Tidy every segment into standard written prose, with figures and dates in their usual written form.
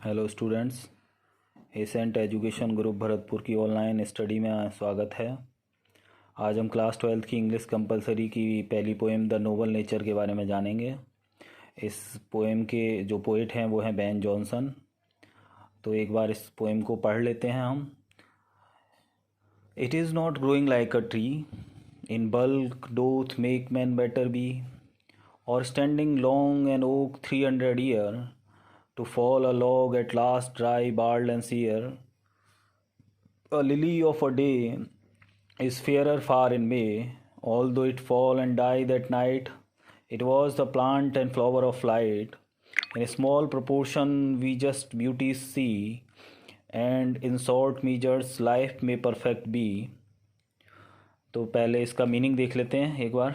Hello students, Ascent education group Bharatpur की online study में स्वागत है। आज हम क्लास 12th की इंग्लिश कंपलसरी की पहली पोएम द नोबल नेचर के बारे में जानेंगे। इस पोएम के जो पोइट हैं वो हैं बेन जॉनसन। तो एक बार इस पोएम को पढ़ लेते हैं हम। It is not growing like a tree in bulk doth make man better be or standing long an oak 300 year to fall a log at last dry, bald and sere. A lily of a day is fairer far in May, although it fall and die that night. It was the plant and flower of light. In a small proportion we just beauties see, and in short measures life may perfect be. तो पहले इसका meaning देख लेते हैं एक बार।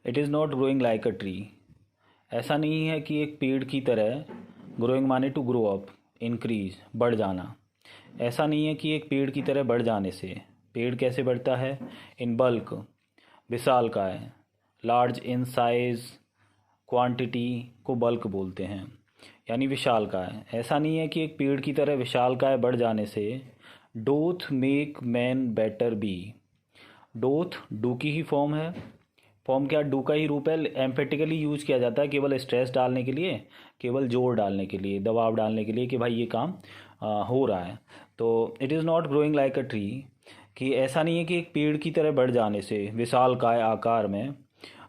It is not growing like a tree, ऐसा नहीं है कि एक पेड़ की तरह, ग्रोइंग माने टू ग्रो अप, इंक्रीज, बढ़ जाना। ऐसा नहीं है कि एक पेड़ की तरह बढ़ जाने से। पेड़ कैसे बढ़ता है? इन बल्क, विशाल का है। लार्ज इन साइज, क्वांटिटी को बल्क बोलते हैं, यानी विशाल का है। ऐसा नहीं है कि एक पेड़ की तरह विशाल का है बढ़ जाने से। Doth make man better be, doth do की ही फॉर्म है। फॉर्म क्या? डू का ही रूप है। एम्फेटिकली यूज किया जाता है केवल स्ट्रेस डालने के लिए, केवल जोर डालने के लिए, दबाव डालने के लिए कि भाई ये काम हो रहा है। तो it is not growing like a tree, कि ऐसा नहीं है कि एक पेड़ की तरह बढ़ जाने से, विशाल काय आकार में।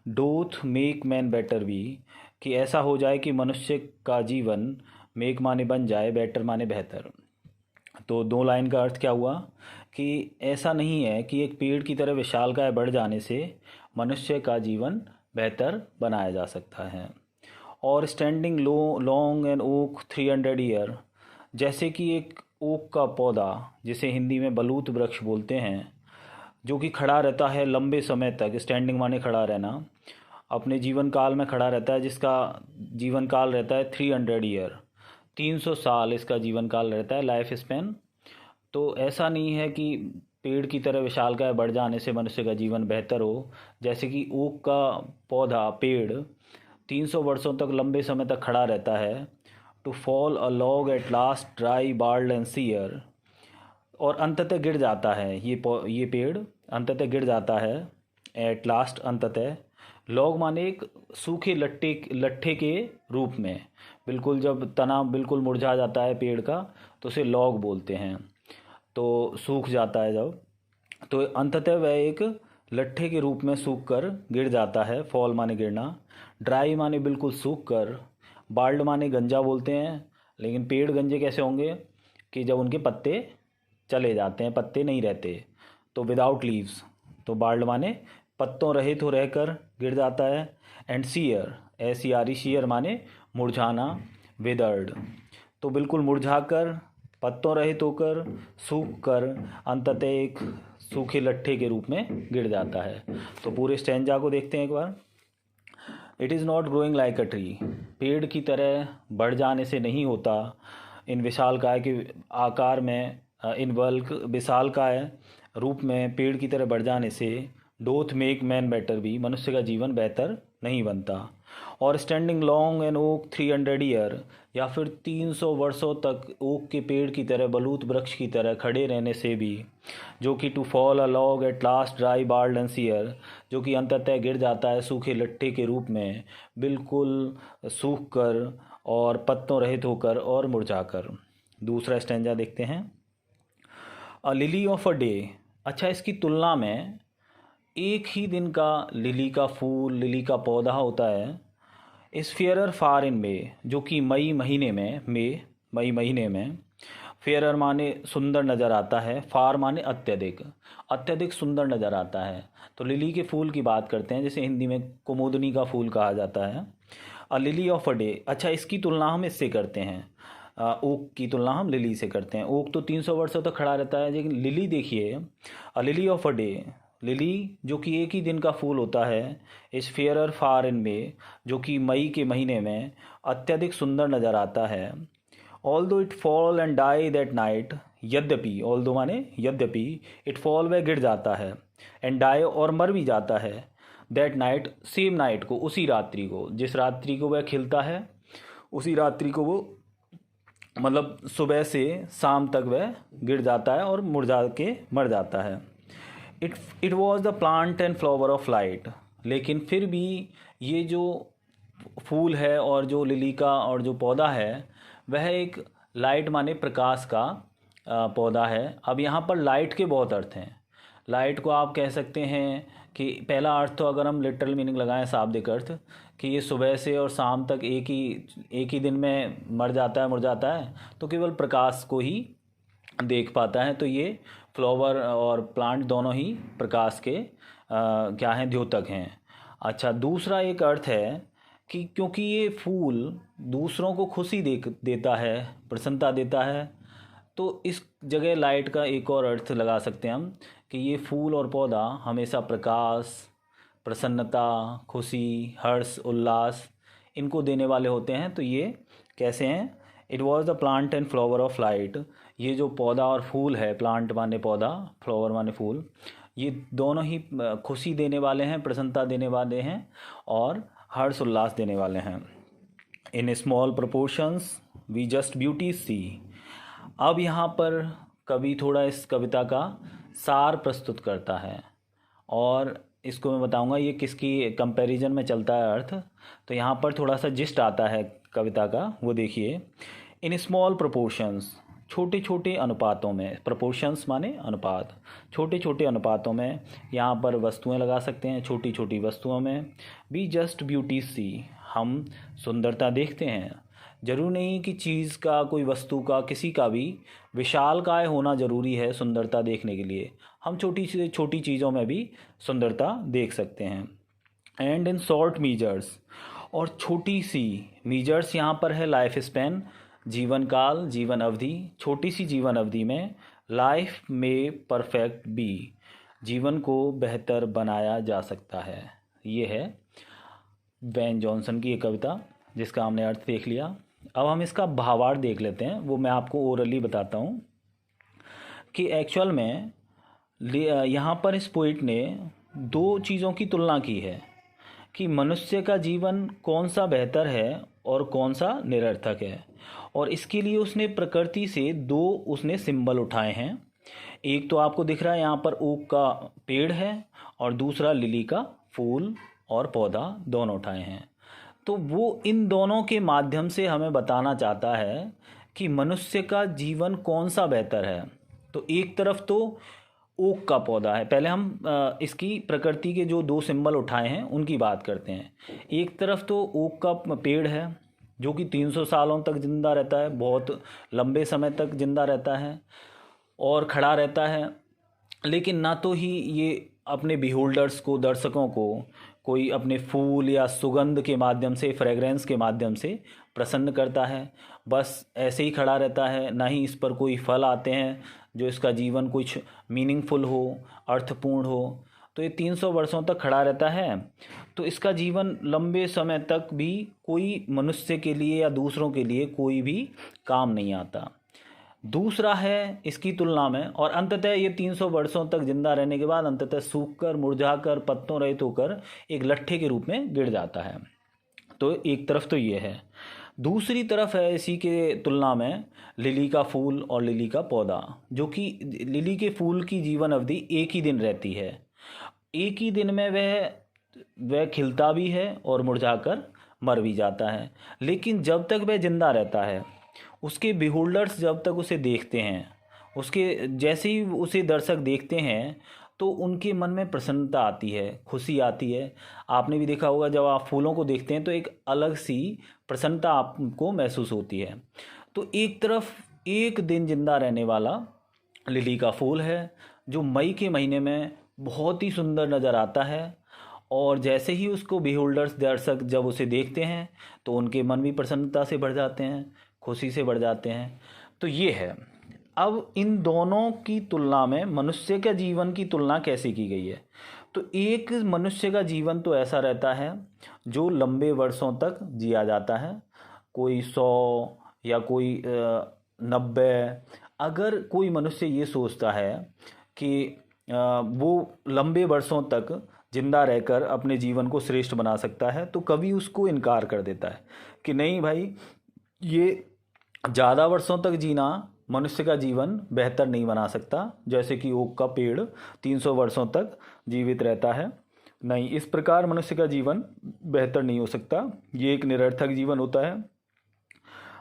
डोथ मेक मैन बेटर बी, कि ऐसा हो जाए कि मनुष्य का जीवन, मेक माने बन जाए, बेटर माने बेहतर। तो दो लाइन का अर्थ क्या हुआ कि ऐसा नहीं है कि एक पेड़ की तरह विशालकाय बढ़ जाने से मनुष्य का जीवन बेहतर बनाया जा सकता है। और standing long and oak 300 year, जैसे कि एक ओक का पौधा, जिसे हिंदी में बलूत वृक्ष बोलते हैं, जो कि खड़ा रहता है लंबे समय तक। स्टैंडिंग माने खड़ा रहना, अपने जीवन काल में खड़ा रहता है, जिसका जीवन काल रहता है 300 ईयर, 300 साल इसका जीवन काल रहता है, लाइफ स्पेन। तो ऐसा नहीं है कि पेड़ की तरह विशालकाय बढ़ जाने से मनुष्य का जीवन बेहतर हो। जैसे कि ओक का पौधा, पेड़ 300 वर्षों तक, लंबे समय तक खड़ा रहता है। To fall a log at last dry bald and sere, और अंततः गिर जाता है ये पेड़ अंततः गिर जाता है। एट लास्ट, अंततः। लॉग माने एक सूखे लट्ठे के रूप में, बिल्कुल जब तना बिल्कुल मुरझा जाता है पेड़ का तो उसे लॉग बोलते हैं। तो सूख जाता है जब, तो अंततः वह एक लट्ठे के रूप में सूख कर गिर जाता है। फॉल माने गिरना। ड्राई माने बिल्कुल सूख कर। बाल्ड माने गंजा बोलते हैं, लेकिन पेड़ गंजे कैसे होंगे कि जब उनके पत्ते चले जाते हैं, पत्ते नहीं रहते, तो विदाउट लीव्स। तो बाल्ड माने पत्तों रहित हो रहकर गिर जाता है। एंड सीयर, SERE, शीयर माने मुरझाना, विदर्ड। तो बिल्कुल मुरझा कर, पत्तों रहित होकर, सूख कर, अंततः एक सूखे लट्ठे के रूप में गिर जाता है। तो पूरे स्टैंजा को देखते हैं एक बार। It is not growing like a tree, पेड़ की तरह बढ़ जाने से नहीं होता। इन विशालकाय के आकार में, इन बल्क, विशालकाय रूप में पेड़ की तरह बढ़ जाने से। Doth make man better be, मनुष्य का जीवन बेहतर नहीं बनता। और standing long an oak 300 year, या फिर 300 वर्षों तक ओक के पेड़ की तरह, बलूत वृक्ष की तरह खड़े रहने से भी। जो कि to fall a log at last dry bald and sere, जो कि अंततः गिर जाता है सूखे लट्ठे के रूप में, बिल्कुल सूख कर और पत्तों रहित होकर और मुरझाकर। दूसरा स्टैंजा देखते हैं। अ लिली ऑफ अ डे, अच्छा इसकी तुलना में एक ही दिन का लिली का फूल, लिली का पौधा होता है। इस फेयरर फार इन मे, जो कि मई महीने में, मई महीने में। फेयरर माने सुंदर नज़र आता है, फार माने अत्यधिक, अत्यधिक सुंदर नज़र आता है। तो लिली के फूल की बात करते हैं, जिसे हिंदी में कुमुदनी का फूल कहा जाता है। अ लिली ऑफ अ डे, अच्छा इसकी तुलना हम इससे करते हैं, ओक की तुलना हम लिली से करते हैं। ओक तो 300 वर्षों तक खड़ा रहता है, लेकिन लिली देखिए, a lily of a day, lily जो कि एक ही दिन का फूल होता है, इस फेयरर फार इन में, जो कि मई के महीने में अत्यधिक सुंदर नज़र आता है। Although it fall and die that night, यद्यपि, ऑल दो माने यद्यपि, इट फॉल वह गिर जाता है, एंड डाई और मर भी जाता है, दैट नाइट सेम नाइट को, उसी रात्रि को, जिस रात्रि को वह खिलता है उसी रात्रि को वो मतलब सुबह से शाम तक वह गिर जाता है और मुरझा के मर जाता है। It it was the plant and flower of light. लेकिन फिर भी ये जो फूल है और जो लिली का और जो पौधा है वह एक लाइट माने प्रकाश का पौधा है। अब यहाँ पर लाइट के बहुत अर्थ हैं। लाइट को आप कह सकते हैं कि पहला अर्थ तो अगर हम लिटरल मीनिंग लगाएं, शाब्दिक अर्थ, कि ये सुबह से और शाम तक एक ही दिन में मर जाता है, मुरझाता है, तो केवल प्रकाश को ही देख पाता है। तो ये फ्लावर और प्लांट दोनों ही प्रकाश के क्या हैं, द्योतक हैं। अच्छा, दूसरा एक अर्थ है कि क्योंकि ये फूल दूसरों को खुशी देता है, प्रसन्नता देता है, तो इस जगह लाइट का एक और अर्थ लगा सकते हैं हम कि ये फूल और पौधा हमेशा प्रकाश, प्रसन्नता, खुशी, हर्ष, उल्लास इनको देने वाले होते हैं। तो ये कैसे हैं? It was the plant and flower of light. ये जो पौधा और फूल है, प्लांट माने पौधा, फ्लावर माने फूल, ये दोनों ही खुशी देने वाले हैं, प्रसन्नता देने वाले हैं और हर्ष उल्लास देने वाले हैं। In small proportions we just beauty see. अब यहाँ पर कवि थोड़ा इस कविता का सार प्रस्तुत करता है और इसको मैं बताऊंगा ये किसकी कंपैरिजन में चलता है अर्थ। तो यहाँ पर थोड़ा सा जिस्ट आता है कविता का, वो देखिए। इन स्मॉल प्रोपोर्शंस, छोटे छोटे अनुपातों में, प्रोपोर्शंस माने अनुपात, छोटे छोटे अनुपातों में, यहाँ पर वस्तुएं लगा सकते हैं, छोटी छोटी वस्तुओं में। वी जस्ट ब्यूटी सी, हम सुंदरता देखते हैं। जरूर नहीं कि चीज़ का, कोई वस्तु का, किसी का भी विशालकाय होना ज़रूरी है सुंदरता देखने के लिए। हम छोटी से छोटी चीज़ों में भी सुंदरता देख सकते हैं। एंड इन शॉर्ट मीजर्स, और छोटी सी मीजर्स यहाँ पर है लाइफ स्पैन, जीवन काल, जीवन अवधि। छोटी सी जीवन अवधि में लाइफ में परफेक्ट बी, जीवन को बेहतर बनाया जा सकता है। ये है बेन जॉनसन की एक कविता जिसका हमने अर्थ देख लिया। अब हम इसका भावार्थ देख लेते हैं, वो मैं आपको ओरली बताता हूँ कि एक्चुअल में यहाँ पर इस पोइट ने दो चीज़ों की तुलना की है कि मनुष्य का जीवन कौन सा बेहतर है और कौन सा निरर्थक है। और इसके लिए उसने प्रकृति से दो उसने सिंबल उठाए हैं। एक तो आपको दिख रहा है यहाँ पर ओक का पेड़ है और दूसरा लिली का फूल और पौधा दोनों उठाए हैं। तो वो इन दोनों के माध्यम से हमें बताना चाहता है कि मनुष्य का जीवन कौन सा बेहतर है। तो एक तरफ तो ओक का पौधा है, पहले हम इसकी प्रकृति के जो दो सिंबल उठाए हैं उनकी बात करते हैं। एक तरफ तो ओक का पेड़ है जो कि 300 सालों तक जिंदा रहता है, बहुत लंबे समय तक जिंदा रहता है और खड़ा रहता है। लेकिन ना तो ही ये अपने बिहोल्डर्स को, दर्शकों को कोई अपने फूल या सुगंध के माध्यम से, फ्रेगरेंस के माध्यम से प्रसन्न करता है, बस ऐसे ही खड़ा रहता है। ना ही इस पर कोई फल आते हैं जो इसका जीवन कुछ मीनिंगफुल हो, अर्थपूर्ण हो। तो ये 300 वर्षों तक खड़ा रहता है, तो इसका जीवन लंबे समय तक भी कोई मनुष्य के लिए या दूसरों के लिए कोई भी काम नहीं आता। दूसरा है इसकी तुलना में, और अंततः ये 300 वर्षों तक जिंदा रहने के बाद अंततः सूखकर, मुरझाकर, पत्तों रहित होकर एक लट्ठे के रूप में गिर जाता है। तो एक तरफ तो ये है। दूसरी तरफ है इसी के तुलना में लिली का फूल और लिली का पौधा, जो कि लिली के फूल की जीवन अवधि एक ही दिन रहती है। एक ही दिन में वह खिलता भी है और मुरझाकर मर भी जाता है। लेकिन जब तक वह जिंदा रहता है, उसके बिहोल्डर्स जब तक उसे देखते हैं, उसके जैसे ही उसे दर्शक देखते हैं तो उनके मन में प्रसन्नता आती है, खुशी आती है। आपने भी देखा होगा जब आप फूलों को देखते हैं तो एक अलग सी प्रसन्नता आपको महसूस होती है। तो एक तरफ एक दिन जिंदा रहने वाला लिली का फूल है जो मई के महीने में बहुत ही सुंदर नज़र आता है, और जैसे ही उसको बिहोल्डर्स, दर्शक जब उसे देखते हैं तो उनके मन भी प्रसन्नता से बढ़ जाते हैं, खुशी से बढ़ जाते हैं। तो ये है। अब इन दोनों की तुलना में मनुष्य के जीवन की तुलना कैसे की गई है? तो एक मनुष्य का जीवन तो ऐसा रहता है जो लंबे वर्षों तक जिया जाता है, कोई 100 या कोई 90। अगर कोई मनुष्य ये सोचता है कि वो लंबे वर्षों तक जिंदा रहकर अपने जीवन को श्रेष्ठ बना सकता है, तो कभी उसको इनकार कर देता है कि नहीं भाई, ये ज़्यादा वर्षों तक जीना मनुष्य का जीवन बेहतर नहीं बना सकता, जैसे कि ओक का पेड़ 300 वर्षों तक जीवित रहता है। नहीं, इस प्रकार मनुष्य का जीवन बेहतर नहीं हो सकता, ये एक निरर्थक जीवन होता है।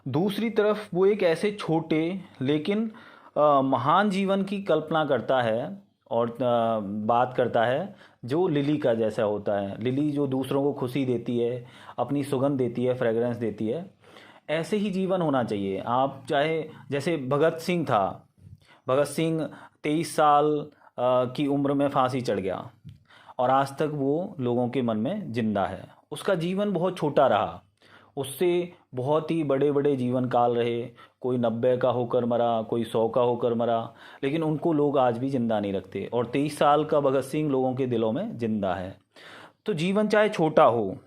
दूसरी तरफ वो एक ऐसे छोटे लेकिन महान जीवन की कल्पना करता है और बात करता है जो लिली का जैसा होता है। लिली जो दूसरों को खुशी देती है, अपनी सुगंध देती है, फ्रेगरेंस देती है, ऐसे ही जीवन होना चाहिए। आप चाहे, जैसे भगत सिंह था, भगत सिंह 23 साल की उम्र में फांसी चढ़ गया और आज तक वो लोगों के मन में जिंदा है। उसका जीवन बहुत छोटा रहा, उससे बहुत ही बड़े बड़े जीवन काल रहे। कोई 90 का होकर मरा, कोई 100 का होकर मरा, लेकिन उनको लोग आज भी जिंदा नहीं रखते। और 23 साल का भगत सिंह लोगों के दिलों में जिंदा है। तो जीवन चाहे छोटा हो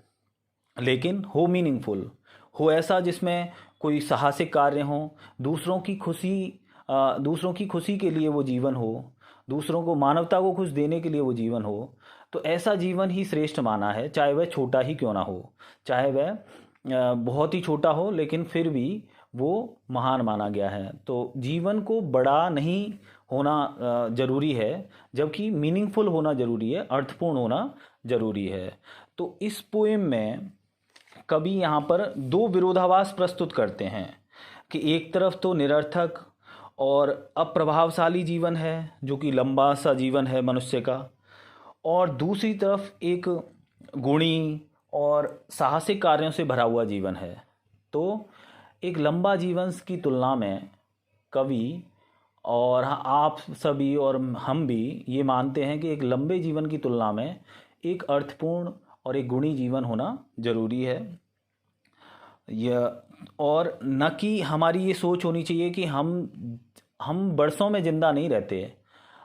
लेकिन हो मीनिंगफुल, हो ऐसा जिसमें कोई साहसिक कार्य हो, दूसरों की खुशी के लिए वो जीवन हो, दूसरों को, मानवता को कुछ देने के लिए वो जीवन हो, तो ऐसा जीवन ही श्रेष्ठ माना है, चाहे वह छोटा ही क्यों ना हो, चाहे वह बहुत ही छोटा हो, लेकिन फिर भी वो महान माना गया है। तो जीवन को बड़ा नहीं होना जरूरी है, जबकि मीनिंगफुल होना जरूरी है, अर्थपूर्ण होना जरूरी है। तो इस पोएम में कवि यहाँ पर दो विरोधाभास प्रस्तुत करते हैं कि एक तरफ तो निरर्थक और अप्रभावशाली जीवन है जो कि लंबा सा जीवन है मनुष्य का, और दूसरी तरफ एक गुणी और साहसिक कार्यों से भरा हुआ जीवन है। तो एक लंबा जीवन की तुलना में कवि और आप सभी और हम भी ये मानते हैं कि एक लंबे जीवन की तुलना में एक अर्थपूर्ण और एक गुणी जीवन होना जरूरी है। यह, और न कि हमारी ये सोच होनी चाहिए कि हम बरसों में ज़िंदा नहीं रहते,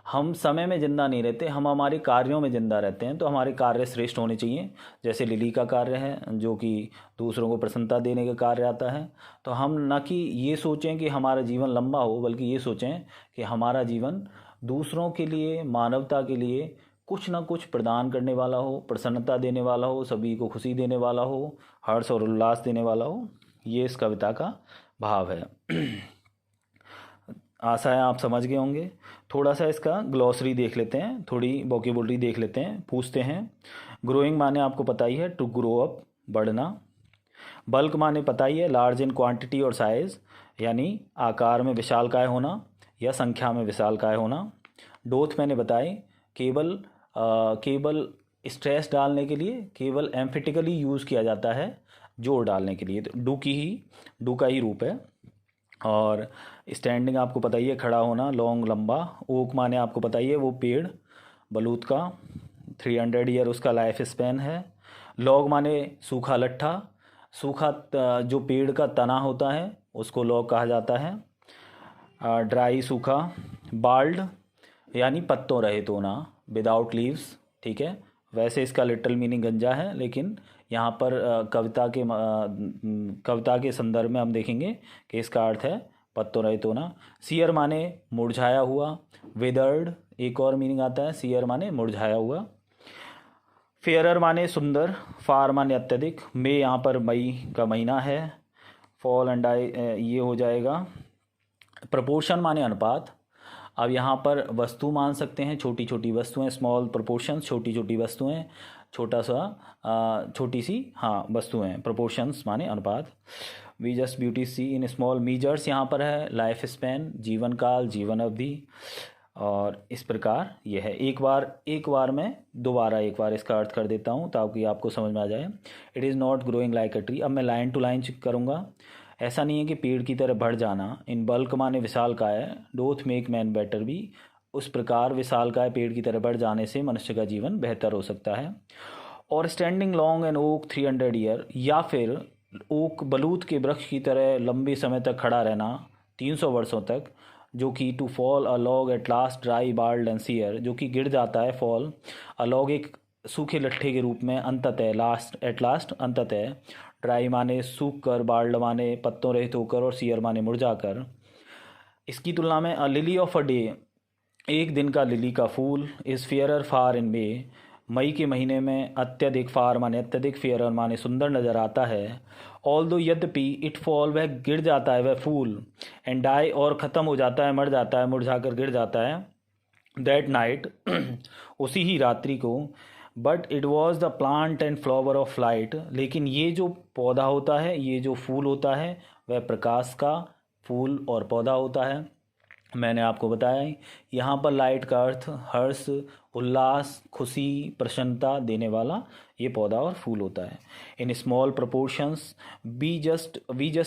हम समय में ज़िंदा नहीं रहते, हम हमारे कार्यों में ज़िंदा रहते हैं। तो हमारे कार्य श्रेष्ठ होने चाहिए, जैसे लिली का कार्य है जो कि दूसरों को प्रसन्नता देने का कार्य आता है। तो हम न कि ये सोचें कि हमारा जीवन लंबा हो, बल्कि ये सोचें कि हमारा जीवन दूसरों के लिए, मानवता के लिए कुछ ना कुछ प्रदान करने वाला हो, प्रसन्नता देने वाला हो, सभी को खुशी देने वाला हो, हर्ष और उल्लास देने वाला हो। ये इस कविता का भाव है। आशा है आप समझ गए होंगे। थोड़ा सा इसका ग्लॉसरी देख लेते हैं, थोड़ी वोकेबुलरी देख लेते हैं, पूछते हैं। ग्रोइंग माने आपको पता ही है, टू ग्रो अप, बढ़ना। बल्क माने पता ही है, लार्ज इन क्वांटिटी और साइज, यानी आकार में विशालकाय होना या संख्या में विशालकाय होना। डोथ मैंने बताए, केवल स्ट्रेस डालने के लिए, केवल एम्फेटिकली यूज़ किया जाता है जोर डालने के लिए। तो डू का ही रूप है। और स्टैंडिंग आपको पता ही है, खड़ा होना, लॉन्ग लंबा। ओक माने आपको पता ही है, वो पेड़, बलूत का 300 ईयर उसका लाइफ स्पैन है। लॉग माने सूखा लट्ठा, सूखा जो पेड़ का तना होता है उसको लॉग कहा जाता है। ड्राई सूखा। बाल्ड यानी पत्तों रहित होना, विदाउट लीव्स, ठीक है। वैसे इसका लिटरल मीनिंग गंजा है, लेकिन यहाँ पर कविता के संदर्भ में हम देखेंगे कि इसका अर्थ है पत्तों रहित होना। सियर माने मुरझाया हुआ। विदर्ड एक और मीनिंग आता है, सियर माने मुरझाया हुआ। फेयरर माने सुंदर। फार माने अत्यधिक। मई यहाँ पर मई का महीना है। फॉल एंड आई ये हो जाएगा। प्रपोर्शन माने अनुपात। अब यहाँ पर वस्तु मान सकते हैं, छोटी छोटी वस्तुएं, स्मॉल प्रोपोर्शंस, छोटी छोटी वस्तुएं, छोटी सी वस्तुएं। प्रोपोर्शंस माने अनुपात। We just beauty see in small measures यहाँ पर है। लाइफ स्पैन जीवन काल, जीवन अवधि। और इस प्रकार ये है। एक बार मैं दोबारा एक बार इसका अर्थ कर देता हूँ ताकि आपको समझ में आ जाए। It is not growing like a tree. अब मैं लाइन टू लाइन करूँगा। ऐसा नहीं है कि पेड़ की तरह बढ़ जाना। इन बल्क माने विशालकाय, डोथ मेक मैन बेटर भी। उस प्रकार विशालकाय पेड़ की तरह बढ़ जाने से मनुष्य का जीवन बेहतर हो सकता है। और standing long an oak 300 year, या फिर ओक बलूत के वृक्ष की तरह लंबे समय तक खड़ा रहना, 300 वर्षों तक। जो कि to fall a log at last dry bald and sere, जो कि गिर जाता है। फॉल अ लॉग एक सूखे लट्ठे के रूप में, अंततः, एट लास्ट अंततः। ड्राई माने सूख कर, बाल्ड माने पत्तों रहित होकर, और सियर माने मुरझा कर। इसकी तुलना में अ लिली ऑफ अ डे, एक दिन का लिली का फूल, इज़ फेयरर फार इन मई के महीने में अत्यधिक, फार माने अत्यधिक, फेयरर माने सुंदर नज़र आता है। ऑल दो यद्यपि इट फॉल वह गिर जाता है, वह फूल, एंड डाई और ख़त्म हो जाता है, मर जाता है, मुरझाकर गिर जाता है, दैट नाइट उसी ही रात्रि को, but it was the plant and flower of light, लेकिन ये जो पौधा होता है, ये जो फूल होता है, वह प्रकाश का फूल और पौधा होता है। मैंने आपको बताया यहाँ पर लाइट का अर्थ हर्ष, उल्लास, खुशी, प्रसन्नता देने वाला ये पौधा और फूल होता है। In small proportions we just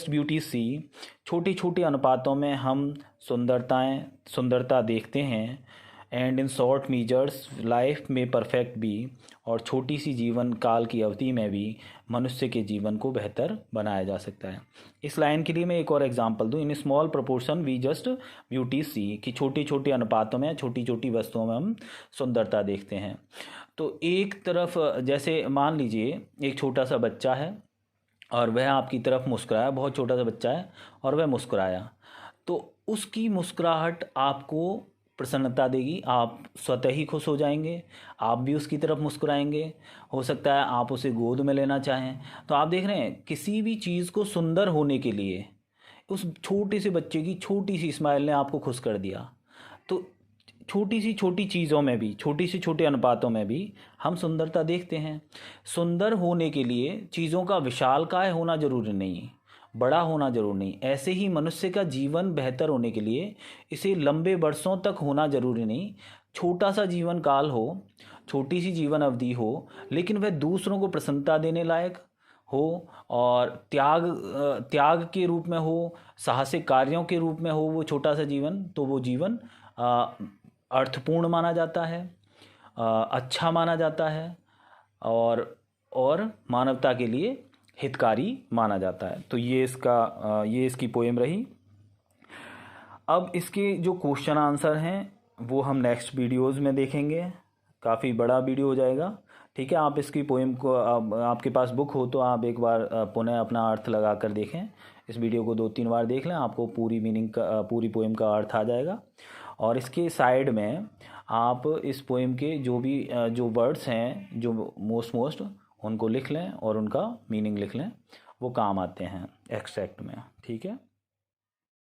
beauty see, छोटी छोटी अनुपातों में हम सुंदरता देखते हैं। And in short measures life में परफेक्ट बी, और छोटी सी जीवन काल की अवधि में भी मनुष्य के जीवन को बेहतर बनाया जा सकता है। इस लाइन के लिए मैं एक और एग्जांपल दूं, in small proportion we just beauty see, कि छोटे छोटे अनुपातों में, छोटी छोटी वस्तुओं में हम सुंदरता देखते हैं। तो एक तरफ जैसे मान लीजिए एक छोटा सा बच्चा है और वह आपकी तरफ मुस्कुराया, बहुत छोटा सा बच्चा है और वह मुस्कुराया, तो उसकी मुस्कुराहट आपको प्रसन्नता देगी, आप स्वतः ही खुश हो जाएंगे, आप भी उसकी तरफ मुस्कुराएंगे, हो सकता है आप उसे गोद में लेना चाहें। तो आप देख रहे हैं किसी भी चीज़ को सुंदर होने के लिए उस छोटे से बच्चे की छोटी सी स्माइल ने आपको खुश कर दिया। तो छोटी सी छोटी चीज़ों में भी, छोटी सी छोटे अनुपातों में भी हम सुंदरता देखते हैं। सुंदर होने के लिए चीज़ों का विशालकाय होना जरूरी नहीं, बड़ा होना जरूरी नहीं। ऐसे ही मनुष्य का जीवन बेहतर होने के लिए इसे लंबे वर्षों तक होना जरूरी नहीं। छोटा सा जीवन काल हो, छोटी सी जीवन अवधि हो, लेकिन वह दूसरों को प्रसन्नता देने लायक हो और त्याग के रूप में हो, साहसिक कार्यों के रूप में हो वो छोटा सा जीवन, तो वो जीवन अर्थपूर्ण माना जाता है, अच्छा माना जाता है और मानवता के लिए हितकारी माना जाता है। तो ये इसकी पोएम रही। अब इसके जो क्वेश्चन आंसर हैं वो हम नेक्स्ट वीडियोज़ में देखेंगे, काफ़ी बड़ा वीडियो हो जाएगा। ठीक है, आप इसकी पोएम को आपके पास बुक हो तो आप एक बार पुनः अपना अर्थ लगा कर देखें। इस वीडियो को 2-3 बार देख लें, आपको पूरी मीनिंग का, पूरी पोएम का अर्थ आ जाएगा। और इसके साइड में आप इस पोएम के जो वर्ड्स हैं, जो मोस्ट उनको लिख लें और उनका मीनिंग लिख लें, वो काम आते हैं एक्सट्रैक्ट में। ठीक है।